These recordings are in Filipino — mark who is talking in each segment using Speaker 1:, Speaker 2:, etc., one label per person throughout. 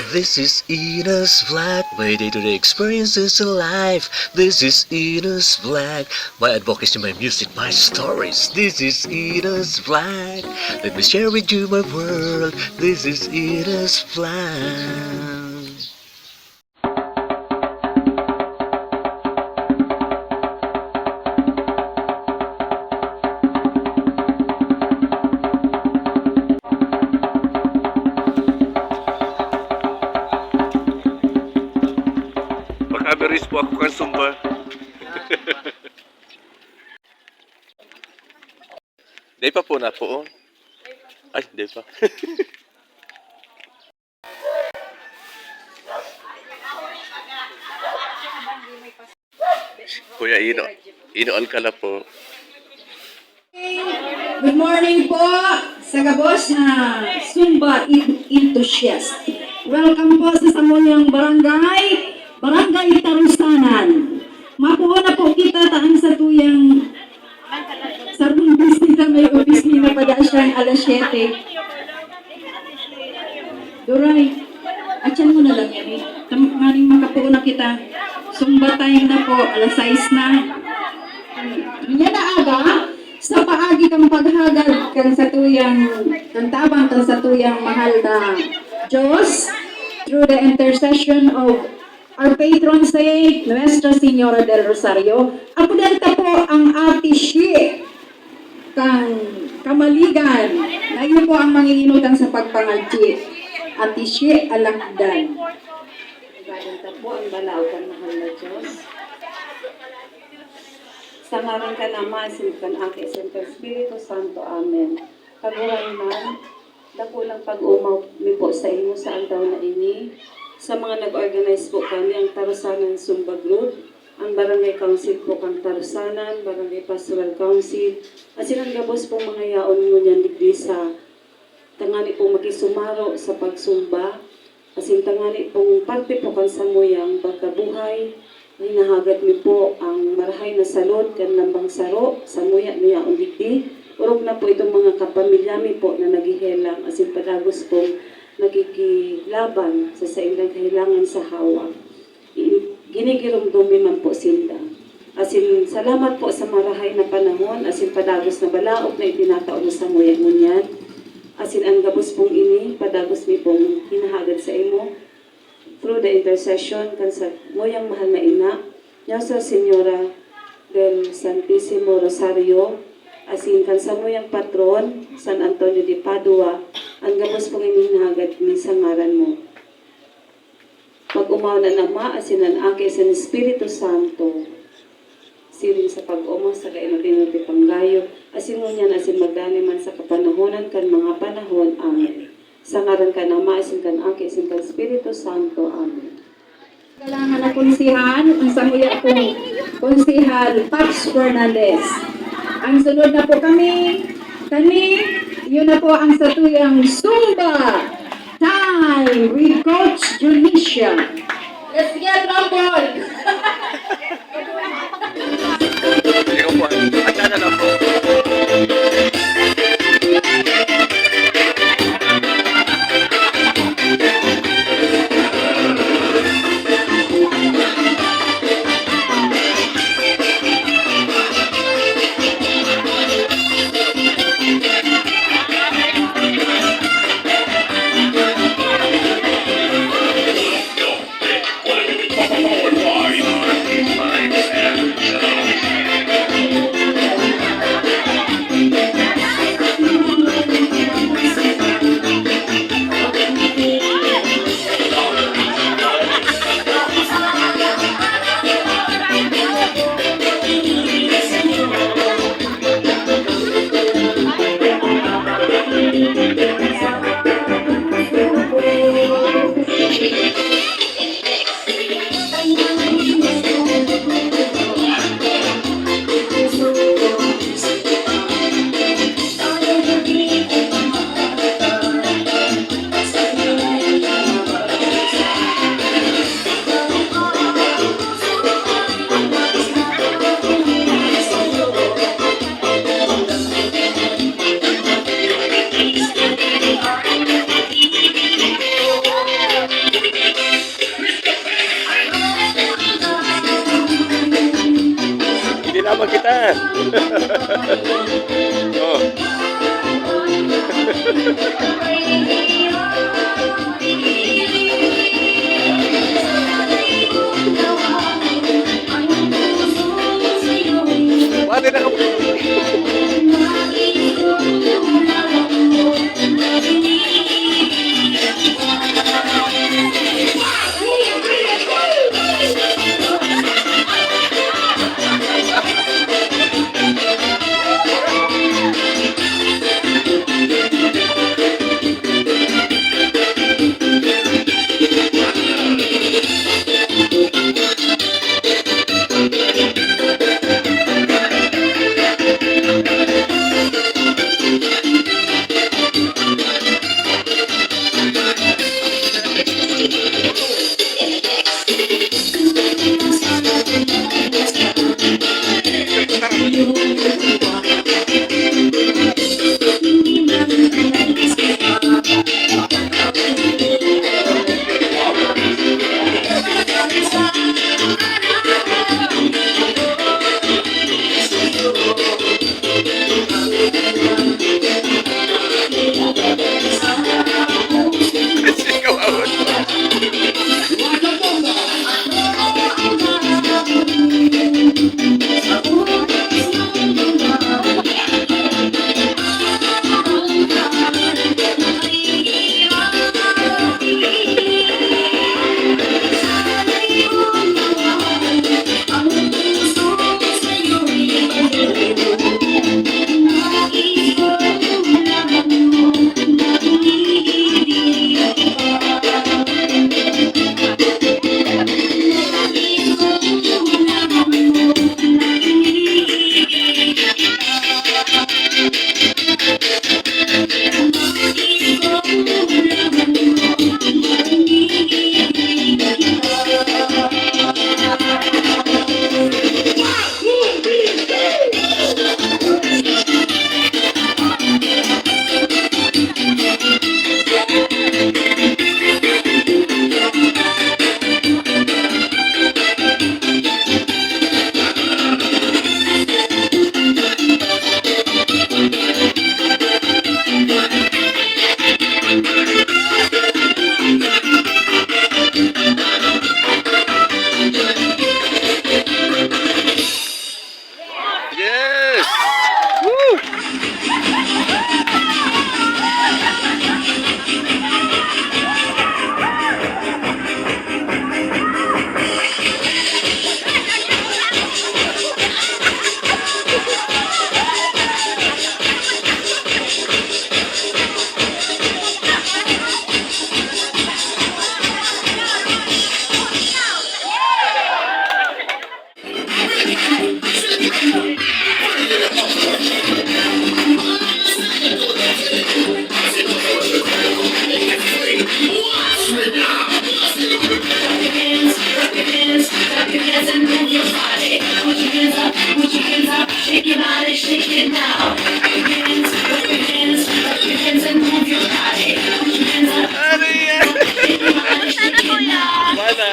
Speaker 1: This is Ina's Vlog, my day-to-day experiences in life. This is Ina's Vlog, my advocacy, my music, my stories. This is Ina's Vlog. Let me share with you my world. This is Ina's Vlog.
Speaker 2: Makaberis po ako kang Zumba. Di pa po na po. Ay, di pa. Kuya Ino Alcala po.
Speaker 3: Good morning po sa gabos na Zumba enthusiast. Welcome po sa Samulyang Barangay.Tarosanan. Mapuo na po kita taan sa tuyang sa bisita may opisina pa siyang alas 7. Duray, atyan mo na lang yan eh. Maring makapuo na kita. Zumba time na po, alas 6 na. Yan na aga, sa paagi kang paghagad kang sa tuyang kantabang kang sa tuyang mahal na Diyos through the intercession of our patron saint, Nuestra Señora del Rosario. Ako danta po ang Ate Shi kang Camaligan. Na yun po ang manginginutan sa pagpangalji. Ate Shi Alakdan. Danta po ang balaw kang mahal na Diyos. Samaran ka naman, simpan ang Santo Espiritu Santo. Amen. Kaguran man, dakulang pag-umaw mi po sa inyo sa antaw na ini. Sa mga nag-organize po kami, ang Tarosanan Zumba Group, ang Barangay Council po kang Tarosanan, Barangay Pastoral Council, at silang gabos po mga yaon mo niyan digdi sa tangani po makisumaro sa pagsumba, asin tangani pong parte po kang samuyang pagkabuhay, hinahagat mi po ang marahay na salod, kan lambang saro, samuya niya ang digdi. Urog na po itong mga kapamilyami po na naghihelang, asin padagos pong nakikilaban sa ilang kahilangan sa hawa. Ginigirumdumi man po sila. Asin salamat po sa marahay na panahon, asin padagos na balaog na itinataon sa muyang ngunyan. Asin ang gabos pong ini, padagos ni pong hinahagad sa imo through the intercession kan sa muyang mahal na ina, Nuestra Señora del Santísimo Rosario, asin kan sa muyang patron, San Antonio de Padua, ang gabos pong ininagad ni sa ngaran mo. Pag-umaw na nama, asin ang ake sa Espiritu Santo, siring sa pag-umaw sa kainutinuti panggayo, asin mo niyan, asin magdani man sa kapanahonan kan mga panahon. Amen. Sa ngaran ka nama, asin kan ake, asin kan Espiritu Santo. Amen. Kailangan na konsihan, ang samuya kong konsihal, Pax Fernandez. Ang sunod na po kami, yun na po ang satuyang Zumba time with Coach Junisha. Let's get rumble!
Speaker 2: Ikaw po, agana na po. yan. Oh. Bakit naka... Yes! Woo! Ano yan? Mana?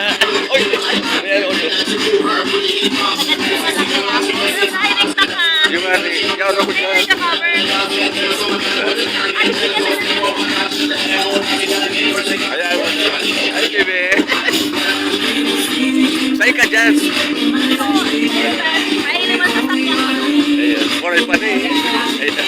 Speaker 2: Oy! Ayan, oy. Yung ano, ikaw na ko dyan. Ayan, ay, bebe. Sa'yo ka dyan. Ayan, koray pa na eh. Ayan.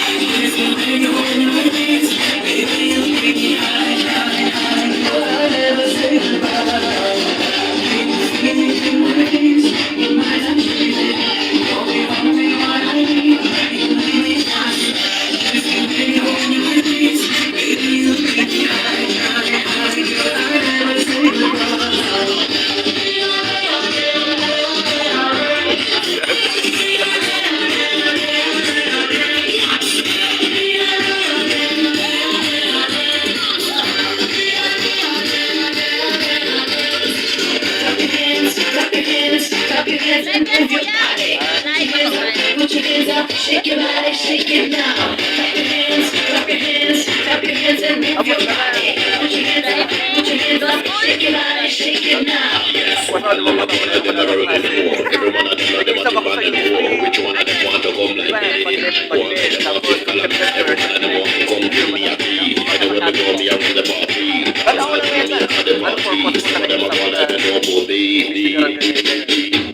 Speaker 4: Shake your body, shake it now. Clap your hands, clap your hands, clap your hands and move your body. Put your hands up, put your hands up, shake your body, shake it now.
Speaker 2: Wala, wala, wala, wala, wala, wala, wala.
Speaker 5: Everyone of them are demanding by the war. Which one of them want to
Speaker 2: Pag-net, tapos September, Kala ko lang yan na. Ano purpose mo talaga sa mga sigaran ganyan?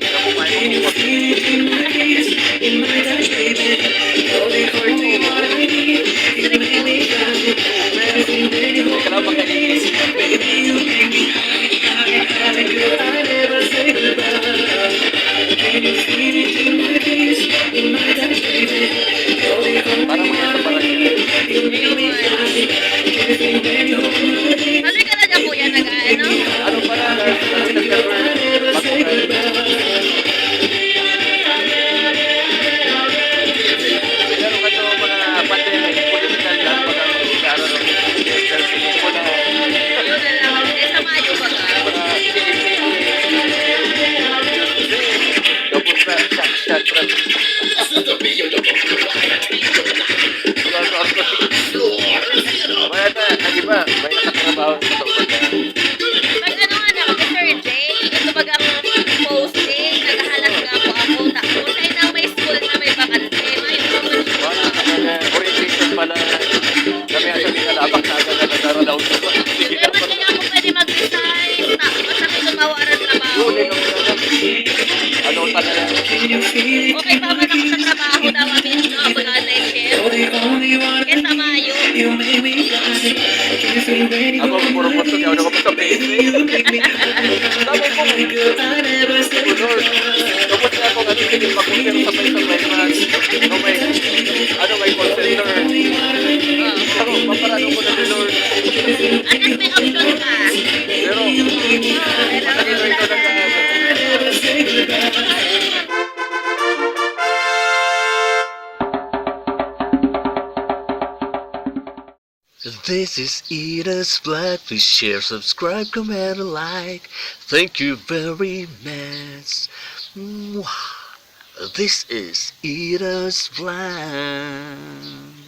Speaker 2: Nabumay mo po. Ikaw lang makaligis. Parang mga sa barangay.
Speaker 5: Ano ka na dyan kuya nag-ano?
Speaker 2: Ano pala, September, meron ka to mga pandemic, political yan, pag ang mag-aaral ng self-esteem ko na
Speaker 5: Yun na lang. Eh, sa Mayo ba ka?
Speaker 2: mga tapos na, shot, Wala na, ang iba, may nakatrabaho sa sobrang
Speaker 5: Pag ano nga na, Sir Jay, ito bagang posting, naghahalas nga po ako. Tapos ay na may school na may bakante. May
Speaker 2: wala na, orientation pala, kami ang sabi na labak na agad na nagdaralaw sa ba. Sige
Speaker 5: Kaya
Speaker 2: lang
Speaker 5: ba't kaya ako pwede mag-resign? Tapos ako gumawa ng trabaho.
Speaker 2: yun, ikaw na ano talaga.
Speaker 5: Okay pa man ako sa trabaho na mabit no, abagantay chef. Kaya sa Mayo.
Speaker 2: Ako, puro po ito, ako pa sa basic. Sabi ko, Lord, tapos na ako nga sige, pag-consider sabay-sabay mas, may call center. Ako, paparano ko na ni Lord.
Speaker 5: Unless may option ka.
Speaker 2: Pero, matagal ito na
Speaker 1: This is Eda's Vlog. Please share, subscribe, comment, and like. Thank you very much. Mwah. This is Eda's Vlog.